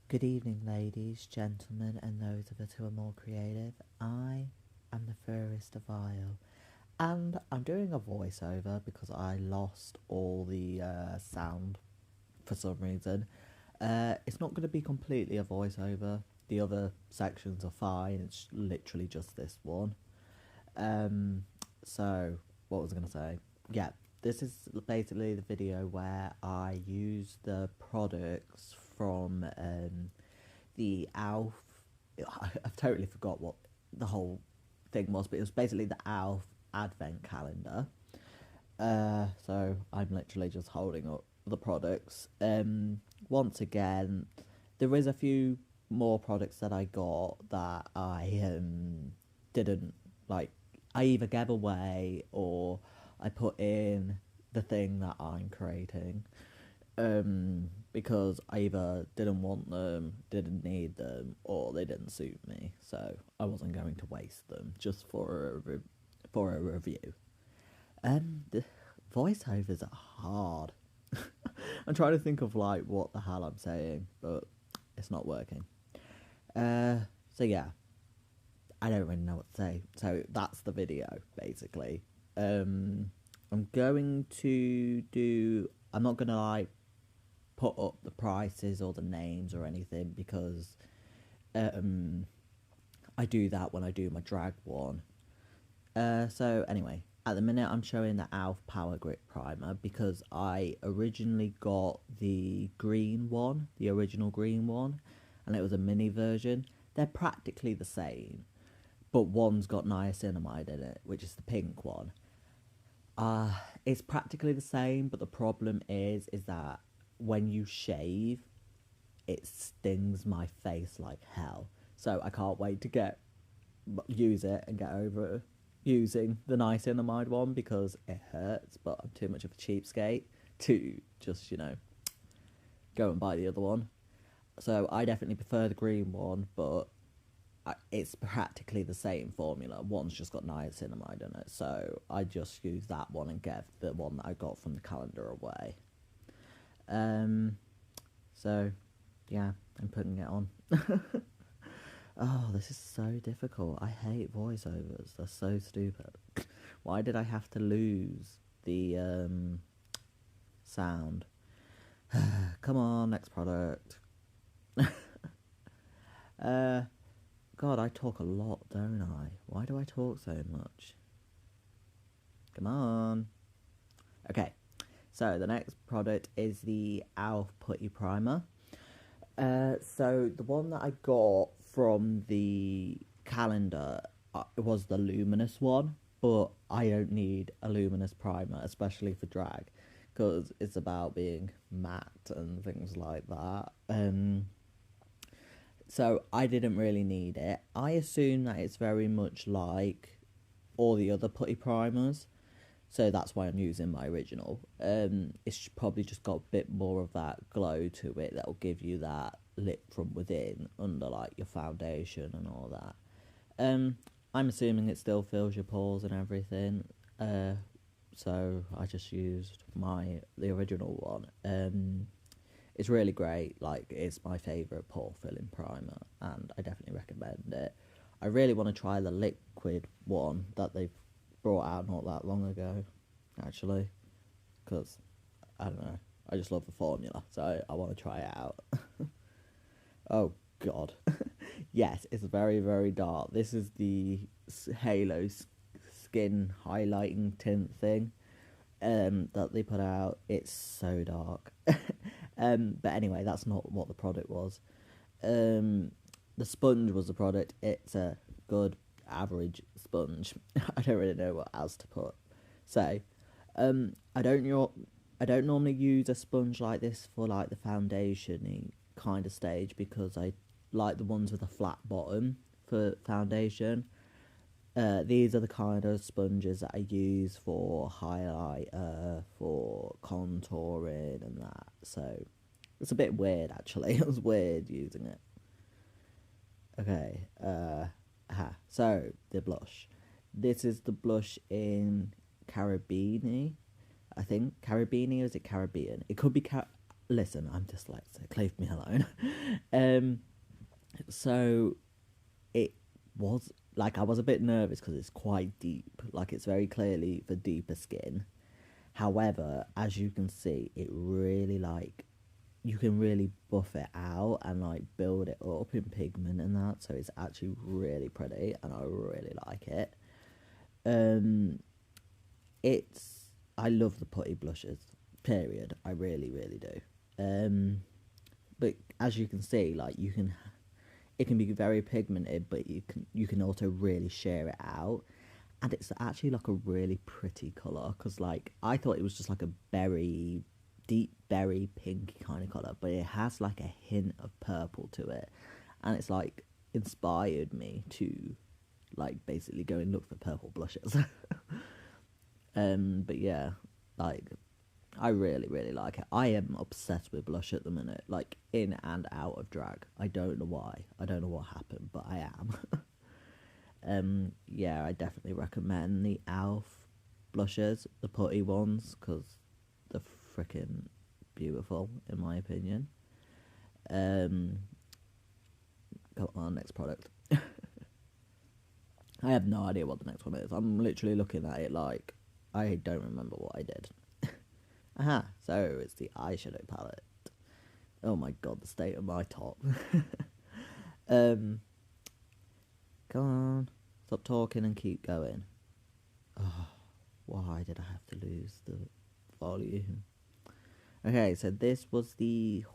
Good evening, ladies, gentlemen, and those of us who are more creative. I am the furthest of Isle, and I'm doing a voiceover because I lost all the sound for some reason. It's not going to be completely a voiceover. The other sections are fine. It's literally just this one. So what was I going to say? Yeah, this is basically the video where I use the products from the ALF. I've totally forgot what the whole thing was, but it was basically the ALF advent calendar. So I'm literally just holding up the products. Once again, there is a few more products that I got that I didn't like. I either gave away or I put in the thing that I'm creating. Because I either didn't want them, didn't need them, or they didn't suit me, so I wasn't going to waste them just for a review. The voiceovers are hard. I'm trying to think of like what the hell I'm saying, but it's not working. So yeah, I don't really know what to say. So that's the video basically. I'm going to do. I'm not gonna like put up the prices or the names or anything because I do that when I do my drag one. So anyway, at the minute I'm showing the ALF Power Grip Primer because I originally got the green one, the original green one, and it was a mini version. They're practically the same, but one's got niacinamide in it, which is the pink one. It's practically the same, but the problem is that when you shave, it stings my face like hell. So I can't wait to use it and get over using the niacinamide one because it hurts, but I'm too much of a cheapskate to just, go and buy the other one. So I definitely prefer the green one, but it's practically the same formula. One's just got niacinamide in it, so I just use that one and get the one that I got from the calendar away. So, yeah, I'm putting it on. Oh, this is so difficult. I hate voiceovers. They're so stupid. Why did I have to lose the, sound? Come on, next product. God, I talk a lot, don't I? Why do I talk so much? Come on. Okay. So the next product is the ALF Putty Primer. So the one that I got from the calendar was the luminous one, but I don't need a luminous primer, especially for drag, because it's about being matte and things like that. So I didn't really need it. I assume that it's very much like all the other putty primers, so that's why I'm using my original. It's probably just got a bit more of that glow to it that'll give you that lip from within under like your foundation and all that. I'm assuming it still fills your pores and everything. So I just used the original one. It's really great. Like, it's my favourite pore filling primer, and I definitely recommend it. I really want to try the liquid one that they've brought out not that long ago, actually, because, I don't know, I just love the formula, so I want to try it out. Oh, God. Yes, it's very, very dark. This is the Halo skin highlighting tint thing that they put out. It's so dark. But anyway, that's not what the product was. The sponge was the product. It's a good average sponge. I don't really know what else to say. I don't normally use a sponge like this for like the foundation kind of stage because I like the ones with a flat bottom for foundation. These are the kind of sponges that I use for highlighter, for contouring and that. So it's a bit weird actually. It was weird using it. Okay. So the blush. This is the blush in Carabini. I think Carabini, or is it Caribbean? It could be listen, I'm dyslexic, leave me alone. um, so it was like I was a bit nervous because it's quite deep, like it's very clearly for deeper skin. However, as you can see, it really like you can really buff it out and like build it up in pigment and that, so it's actually really pretty and I really like it. Um, it's I love the putty blushes. Period. I really, really do. But as you can see, like it can be very pigmented, but you can also really share it out, and it's actually like a really pretty color. Because like I thought it was just like a berry, deep berry pink kind of color, but it has like a hint of purple to it, and it's like inspired me to like basically go and look for purple blushes. But yeah, like I really, really like it. I am obsessed with blush at the minute, like in and out of drag. I don't know why. I don't know what happened, but I am. Yeah, I definitely recommend the Elf blushes, the putty ones, because they're freaking beautiful, in my opinion. Go on, next product. I have no idea what the next one is. I'm literally looking at it like I don't remember what I did. Aha, so it's the eyeshadow palette. Oh my god, the state of my top. Come on, stop talking and keep going. Oh, why did I have to lose the volume? Okay, so this was the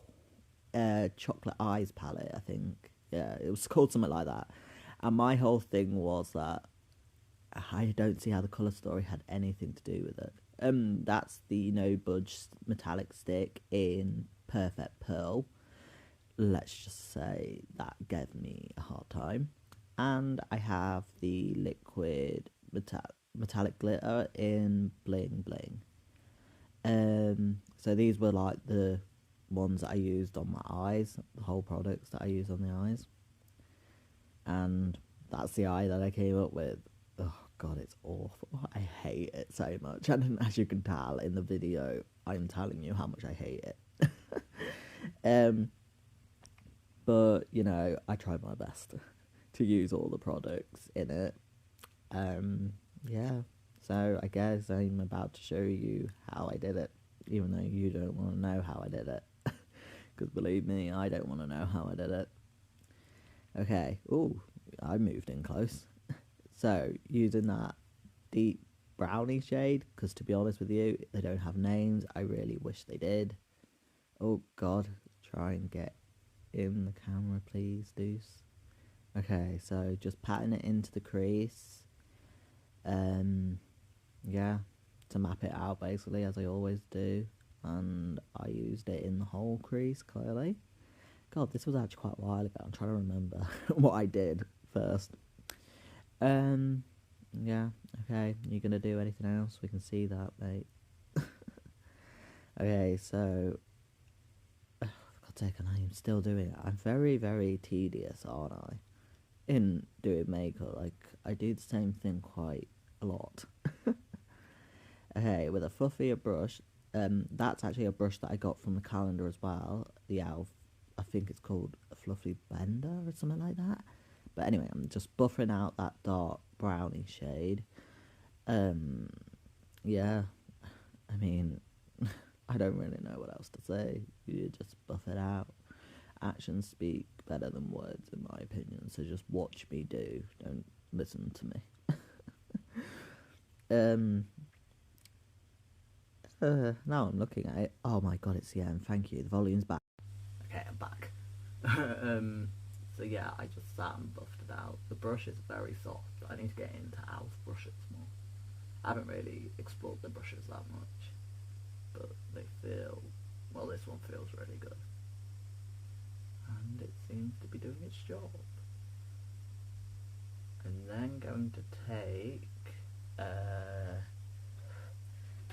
chocolate eyes palette, I think. Yeah, it was called something like that. And my whole thing was that I don't see how the colour story had anything to do with it. That's the No Budge metallic stick in Perfect Pearl. Let's just say that gave me a hard time. And I have the liquid metallic glitter in Bling Bling. So these were like the ones that I used on my eyes, the whole products that I used on the eyes. And that's the eye that I came up with. Oh god, it's awful. I hate it so much. And as you can tell in the video, I'm telling you how much I hate it. But you know, I tried my best to use all the products in it. Yeah. So I guess I'm about to show you how I did it, even though you don't want to know how I did it. Because believe me, I don't want to know how I did it. Okay. Ooh, I moved in close. So using that deep brownie shade, because to be honest with you, they don't have names. I really wish they did. Oh god, try and get in the camera, please, Deuce. Okay, so just patting it into the crease. Yeah, to map it out basically, as I always do. And I used it in the whole crease, clearly. God, this was actually quite a while ago. I'm trying to remember what I did first. Yeah, okay. You gonna do anything else? We can see that, mate. Okay, so for God's sake, I am still doing it. I'm very, very tedious, aren't I? In doing makeup, like I do the same thing quite a lot. Okay, with a fluffier brush. That's actually a brush that I got from the calendar as well. The Elf, I think it's called a Fluffy Blender or something like that. But anyway, I'm just buffering out that dark brownie shade. Yeah, I mean, I don't really know what else to say. You just buff it out. Actions speak better than words, in my opinion. So just watch me do. Don't listen to me. Now I'm looking at it. Oh my god, it's the end. Thank you. The volume's back. Okay, I'm back. So yeah, I just sat and buffed it out. The brush is very soft. I need to get into Alf brushes more. I haven't really explored the brushes that much, but they feel, well, this one feels really good. And it seems to be doing its job. I'm then going to take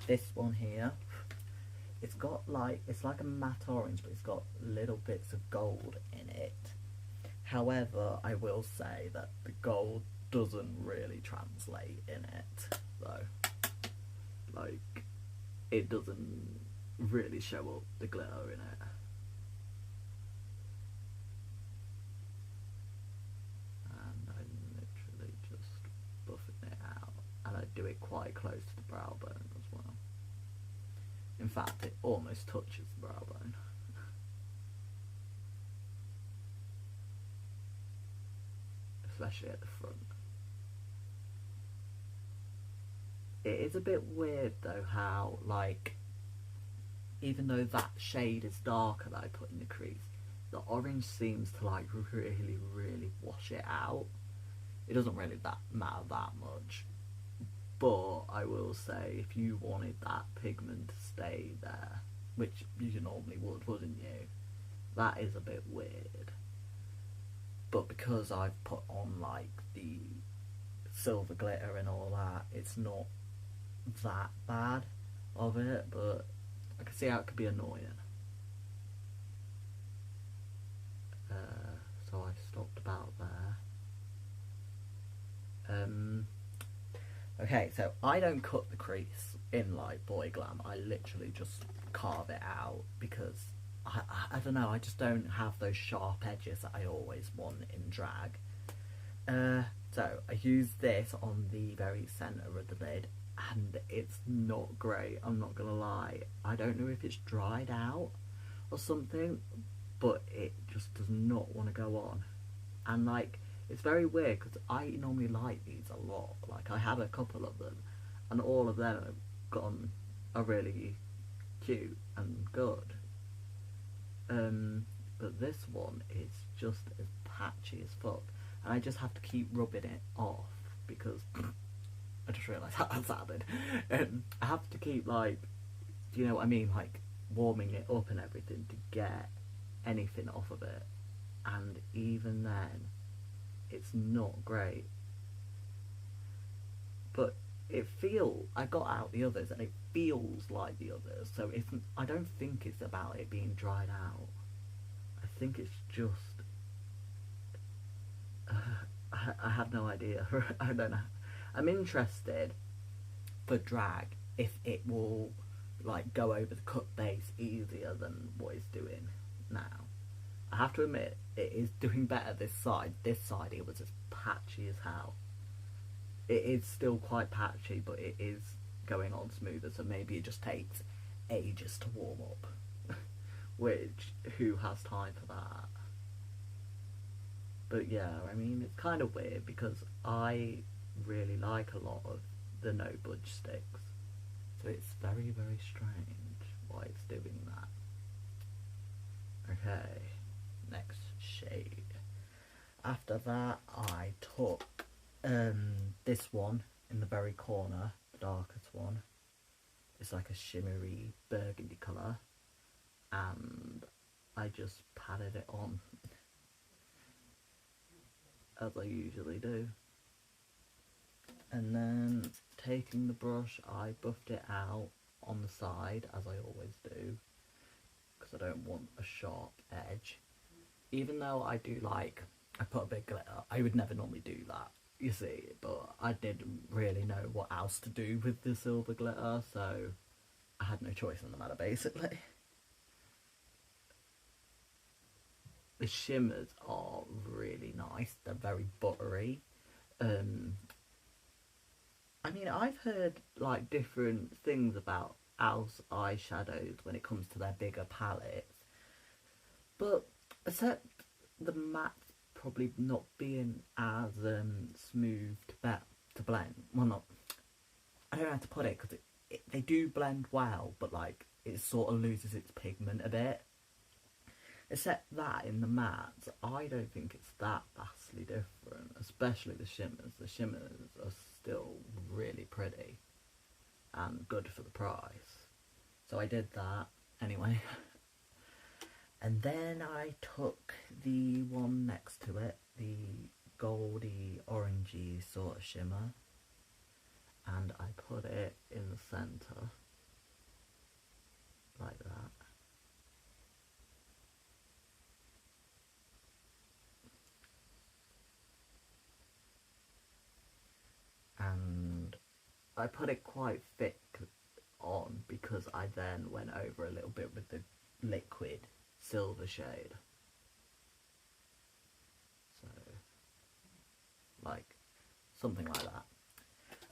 this one here. It's got like, it's like a matte orange, but it's got little bits of gold in it. However, I will say that the gold doesn't really translate in it, though. Like, it doesn't really show up the glitter in it. And I'm literally just buffing it out, and I do it quite close to the brow bone as well. In fact, it almost touches the brow bone. Especially at the front. It is a bit weird though how, like, even though that shade is darker that I put in the crease, the orange seems to like really, really wash it out. It doesn't really matter that much. But I will say, if you wanted that pigment to stay there, which you normally would, wouldn't you? That is a bit weird. But because I've put on like the silver glitter and all that, it's not that bad of it, but I can see how it could be annoying. So I stopped about there. Okay, so I don't cut the crease in like Boy Glam. I literally just carve it out because I don't know, I just don't have those sharp edges that I always want in drag. So I use this on the very centre of the lid, and it's not great, I'm not gonna lie. I don't know if it's dried out or something, but it just does not want to go on. And like, it's very weird because I normally like these a lot. Like, I have a couple of them, and all of them have are really cute and good. But this one is just as patchy as fuck, and I just have to keep rubbing it off because I just realised how that sounded. I have to keep, like, do you know what I mean? Like, warming it up and everything to get anything off of it, and even then it's not great. But I got out the others and it feels like the others, so I don't think it's about it being dried out. I think it's just I have no idea. I don't know. I'm interested for drag if it will like go over the cut base easier than what it's doing now. I have to admit, it is doing better this side. This side, it was as patchy as hell. It is still quite patchy, but it is going on smoother, so maybe it just takes ages to warm up. Which, who has time for that? But yeah, I mean, it's kind of weird because I really like a lot of the no budge sticks. So it's very, very strange why it's doing that. Okay, next shade. After that, I took this one in the very corner, the darkest one. It's like a shimmery burgundy colour, and I just patted it on as I usually do. And then taking the brush, I buffed it out on the side, as I always do, because I don't want a sharp edge. Even though I put a bit glitter, I would never normally do that, you see, but I didn't really know what else to do with the silver glitter, so I had no choice in the matter, basically. The shimmers are really nice, they're very buttery. I mean, I've heard like different things about Al's eyeshadows when it comes to their bigger palettes, but except the matte probably not being as smooth to blend. Well, not, I don't know how to put it, because they do blend well, but like it sort of loses its pigment a bit. Except that in the mattes, I don't think it's that vastly different, especially the shimmers. The shimmers are still really pretty and good for the price. So I did that anyway. And then I took the one next to it, the goldy orangey sort of shimmer, and I put it in the centre like that. And I put it quite thick on because I then went over a little bit with the liquid silver shade. So, like, something like that.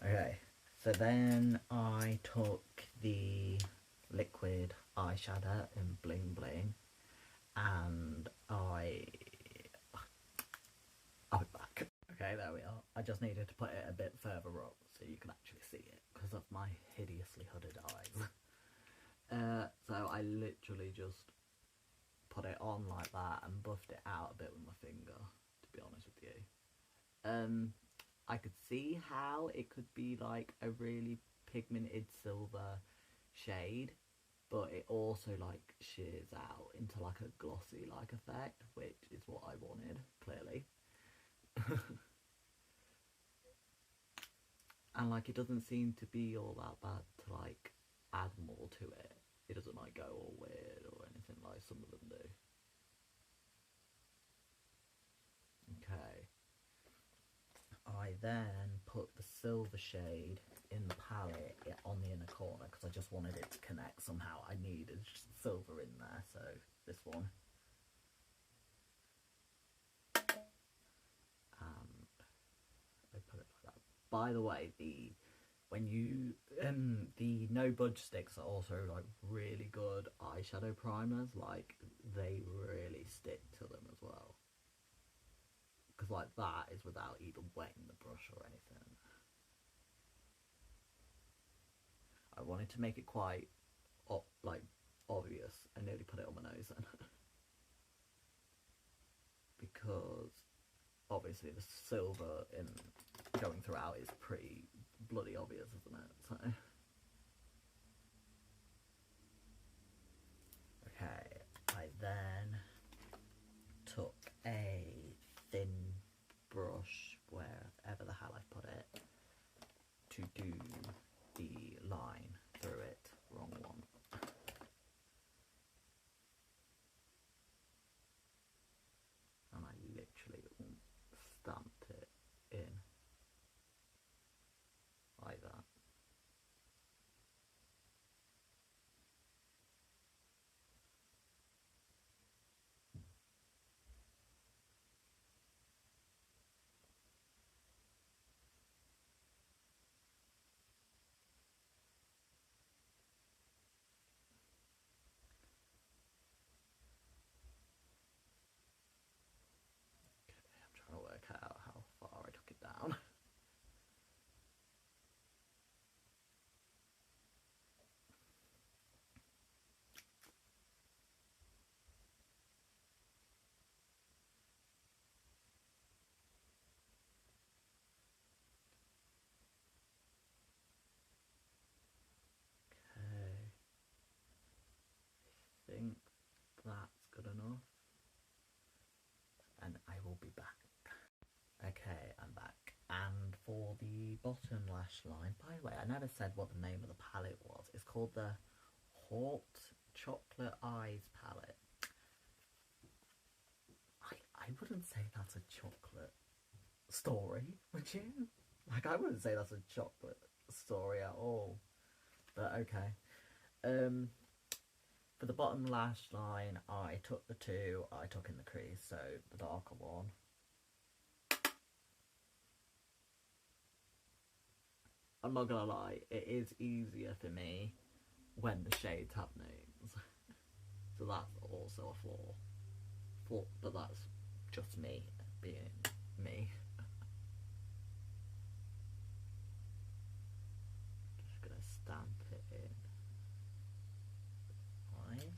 Okay, so then I took the liquid eyeshadow in Bling Bling, and I'll be back. Okay, there we are. I just needed to put it a bit further up so you can actually see it because of my hideously hooded eyes. So I literally just put it on like that and buffed it out a bit with my finger, to be honest with you. I could see how it could be like a really pigmented silver shade, but it also like shears out into like a glossy like effect, which is what I wanted, clearly. And like it doesn't seem to be all that bad to like add more to it. It doesn't like go all weird or anything like some of them do. Okay. I then put the silver shade in the palette on the inner corner because I just wanted it to connect somehow. I needed silver in there, so this one. And I put it like that. By the way, the no budge sticks are also like really good eyeshadow primers. Like they really stick to them as well. Because like that is without even wetting the brush or anything. I wanted to make it quite like obvious. I nearly put it on my nose then. Because obviously the silver in going throughout is pretty bloody obvious, isn't it? So okay, I then took a thin brush, wherever the hell I put it, to do the line through it. Wrong one. And I literally stamped it in like that. I'm trying to work out how far I took it down. Okay, I think that's good enough. And I will be back. Okay, I'm back. And for the bottom lash line, by the way, I never said what the name of the palette was. It's called the Hot Chocolate Eyes palette. I wouldn't say that's a chocolate story, would you? Like, I wouldn't say that's a chocolate story at all. But okay. For the bottom lash line, I took the two I took in the crease, so the darker one. I'm not gonna lie, it is easier for me when the shades have names. So that's also a flaw. But that's just me being me. Just gonna stamp it in. Fine.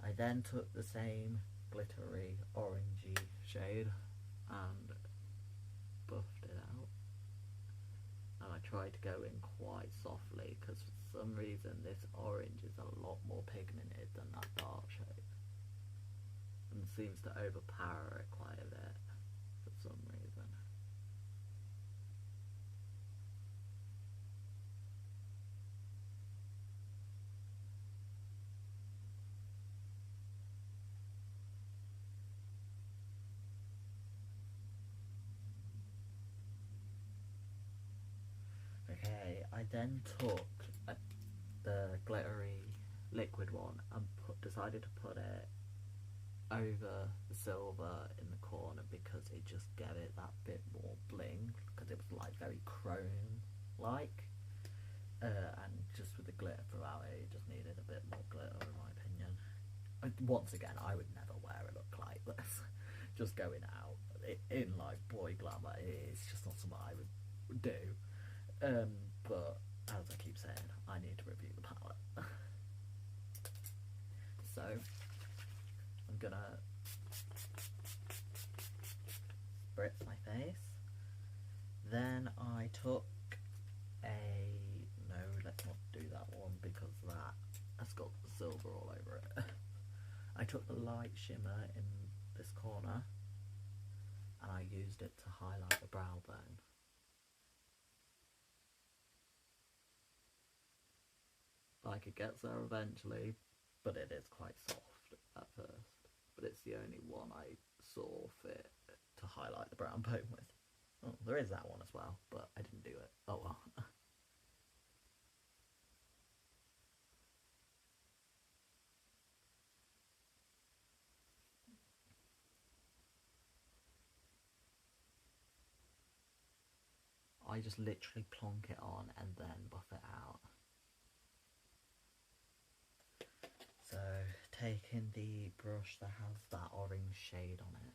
I then took the same glittery orangey shade and buffed it out. And I tried to go in quite softly because for some reason this orange is a lot more pigmented than that dark shade. And seems to overpower it quite a bit for some reason. Okay, I then took a glittery liquid one and decided to put it over the silver in the corner because it just gave it that bit more bling, because it was like very chrome like, and just with the glitter throughout it, it just needed a bit more glitter in my opinion. Once again, I would never wear a look like this just going out in like boy glamour. It's just not something I would do, but as I keep saying, I need to review the palette. So I'm gonna spritz my face. Then I took no, let's not do that one because that has got silver all over it. I took the light shimmer in this corner and I used it to highlight the brow bone. Like, it gets there eventually, but it is quite soft at first. But it's the only one I saw fit to highlight the brow bone with. Oh, there is that one as well, but I didn't do it. Oh well. I just literally plonk it on and then buff it out. So, taking the brush that has that orange shade on it,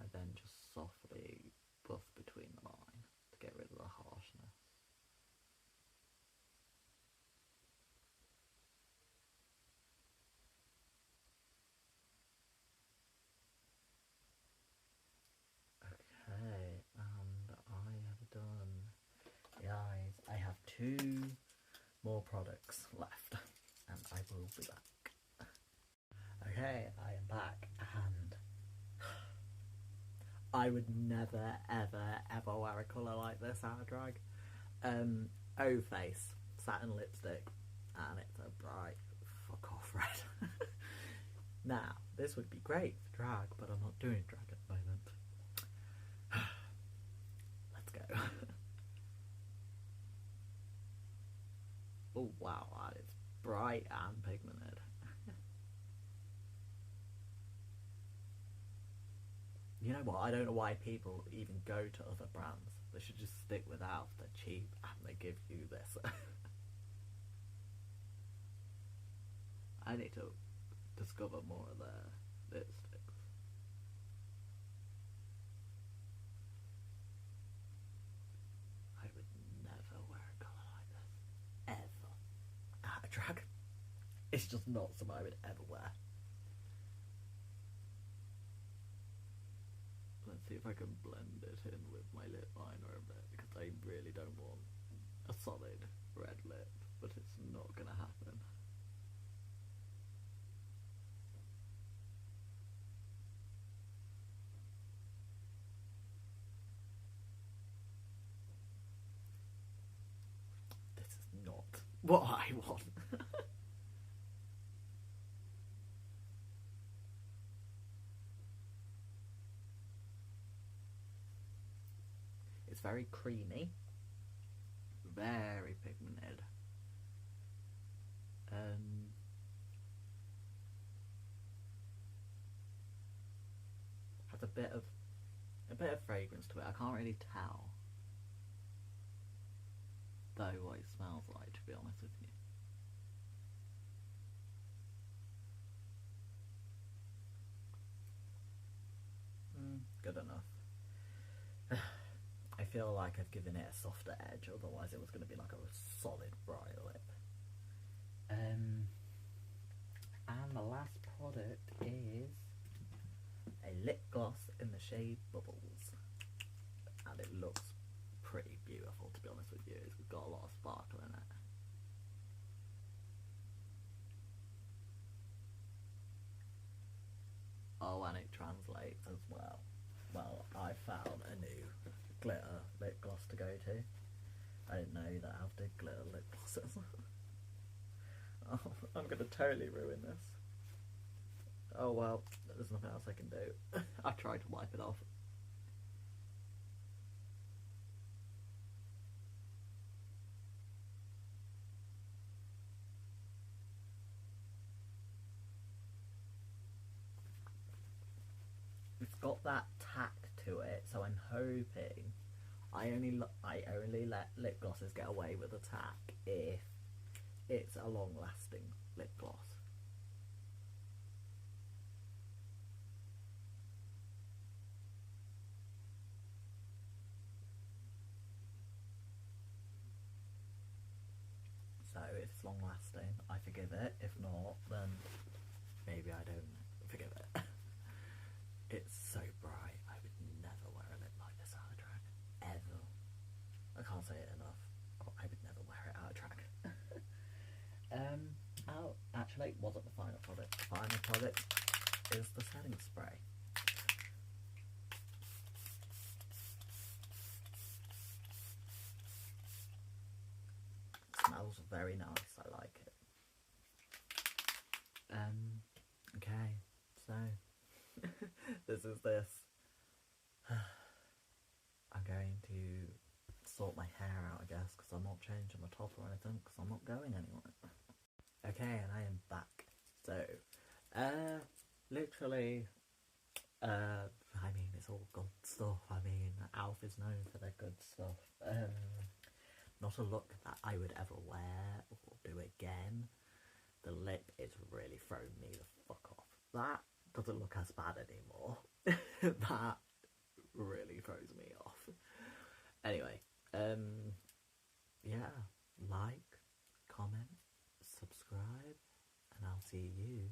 I then just softly buff between the line to get rid of the harshness. Okay, and I have done the eyes. I have 2 more products left, and I will be back. Okay, I am back, and I would never, ever wear a colour like this out of drag. O Face satin lipstick, and it's a bright fuck off red. Now, this would be great for drag, but I'm not doing drag at the moment. Let's go. Oh wow, that is bright and pigmented. You know what, I don't know why people even go to other brands. They should just stick with ours. They're cheap and they give you this. I need to discover more of their lipsticks. I would never wear a colour like this. Ever. Out of drag. It's just not something I would ever wear. Let's see if I can blend it in with my lip liner a bit, because I really don't want a solid red lip, but it's not gonna happen. This is not what I want. It's very creamy, very pigmented, has a bit of fragrance to it. I can't really tell though what it smells like, to be honest with you. Good enough. I feel like I've given it a softer edge, otherwise it was going to be like a solid bright lip. And the last product is a lip gloss in the shade Bubbles, and it looks pretty beautiful, to be honest with you. It's got a lot of sparkle in it. Oh, and it translates as well. Well, I found a new glitter lip gloss to go to. I didn't know that how did glitter lip glosses. Oh, I'm gonna totally ruin this. Oh well, there's nothing else I can do. I tried to wipe it off. got that tack to it, so I'm hoping I only let lip glosses get away with a tack if it's a long-lasting lip gloss. So if it's long-lasting, I forgive it. If not, then maybe I don't forgive it. It's so bright. I would never wear a lip like this out of drag. Ever. I can't say it enough. I would never wear it out of drag. Actually, wasn't the final product. The final product is the setting spray. It smells very nice. I like it. Okay, so this is this. I'm going to sort my hair out, I guess, because I'm not changing my top or anything, because I'm not going anywhere. Okay, and I am back. So, literally, I mean, it's all good stuff. I mean, Alf is known for their good stuff. Not a look that I would ever wear or do again. The lip is really throwing me the fuck off. That doesn't look as bad anymore. That really throws me off. Anyway, yeah, like, comment, subscribe, and I'll see you